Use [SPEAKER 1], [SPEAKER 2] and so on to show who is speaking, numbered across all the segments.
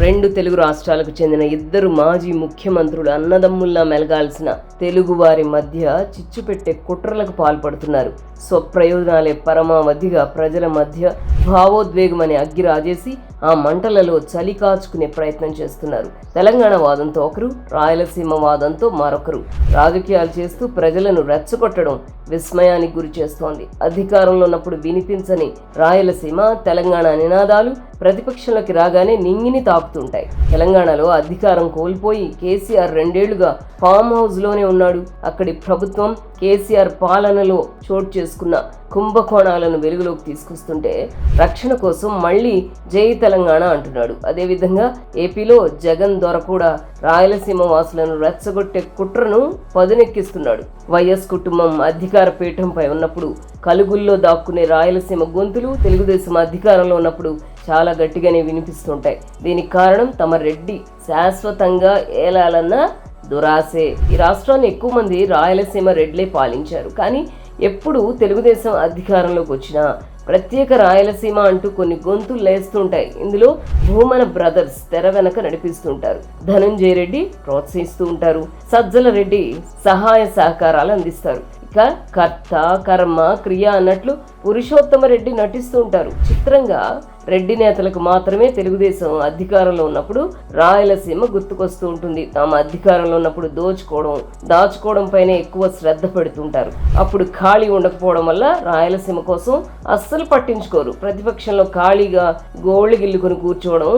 [SPEAKER 1] రెండు తెలుగు రాష్ట్రాలకు చెందిన ఇద్దరు మాజీ ముఖ్యమంత్రులు అన్నదమ్ముల్లా మెలగాల్సిన తెలుగువారి మధ్య చిచ్చు పెట్టే కుట్రలకు పాల్పడుతున్నారు. స్వప్రయోజనాలే పరమావధిగా ప్రజల మధ్య భావోద్వేగమనే అగ్గి రాజేసి ఆ మంటలలో చలి కాచుకునే ప్రయత్నం చేస్తున్నారు. తెలంగాణ వాదంతో ఒకరు, రాయలసీమ వాదంతో మరొకరు రాజకీయాలు చేస్తూ ప్రజలను రెచ్చగొట్టడం విస్మయానికి గురి చేస్తోంది. అధికారంలో ఉన్నప్పుడు వినిపించని రాయలసీమ, తెలంగాణ నినాదాలు ప్రతిపక్షంలోకి రాగానే నింగిని తాకుతుంటాయి. తెలంగాణలో అధికారం కోల్పోయి కేసీఆర్ 2 ఏళ్లుగా ఫామ్ హౌస్ లోనే ఉన్నాడు. అక్కడి ప్రభుత్వం కేసీఆర్ పాలనలో చోటు చేసుకున్న కుంభకోణాలను వెలుగులోకి తీసుకొస్తుంటే రక్షణ కోసం మళ్ళీ జై తెలంగాణ అంటున్నాడు. అదేవిధంగా ఏపీలో జగన్ దొర కూడా రాయలసీమ వాసులను రెచ్చగొట్టే కుట్రను పదునెక్కిస్తున్నాడు. వైఎస్ కుటుంబం అధికార పీఠంపై ఉన్నప్పుడు కలుగుల్లో దాక్కునే రాయలసీమ గొంతులు తెలుగుదేశం అధికారంలో ఉన్నప్పుడు చాలా గట్టిగానే వినిపిస్తుంటాయి. దీనికి కారణం తమ రెడ్డి శాశ్వతంగా ఏలాలన్న దురాసే. ఈ రాష్ట్రాన్ని ఎక్కువ మంది రాయలసీమ రెడ్లే పాలించారు. కానీ ఎప్పుడు తెలుగుదేశం అధికారంలోకి వచ్చినా ప్రత్యేక రాయలసీమ అంటూ కొన్ని గొంతులు లేస్తుంటాయి. ఇందులో భూమన బ్రదర్స్ తెర వెనక నడిపిస్తుంటారు. ధనంజయ రెడ్డి ప్రోత్సహిస్తూ ఉంటారు. సజ్జల రెడ్డి సహాయ సహకారాలు అందిస్తారు. ఇక కర్త, కర్మ, క్రియ అన్నట్లు పురుషోత్తమ రెడ్డి నటిస్తూ ఉంటారు. చిత్రంగా రెడ్డి నేతలకు మాత్రమే తెలుగుదేశం అధికారంలో ఉన్నప్పుడు రాయలసీమ గుర్తుకొస్తూ ఉంటుంది. తాము అధికారంలో ఉన్నప్పుడు దాచుకోవడం పైన ఎక్కువ శ్రద్ధ పెడుతుంటారు. అప్పుడు ఖాళీ ఉండకపోవడం వల్ల రాయలసీమ కోసం అస్సలు పట్టించుకోరు. ప్రతిపక్షంలో ఖాళీగా గోళ్ళు గిల్లుకొని కూర్చోవడం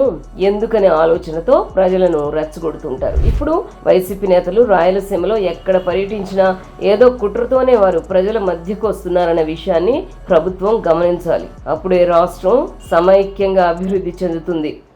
[SPEAKER 1] ఎందుకనే ఆలోచనతో ప్రజలను రెచ్చగొడుతుంటారు. ఇప్పుడు వైసీపీ నేతలు రాయలసీమలో ఎక్కడ పర్యటించినా ఏదో కుట్రతోనే వారు ప్రజల మధ్యకు వస్తున్నారన్న విషయాన్ని ప్రభుత్వం గమనించాలి. అప్పుడే రాష్ట్రం సమైక్యంగా అభివృద్ధి చెందుతుంది.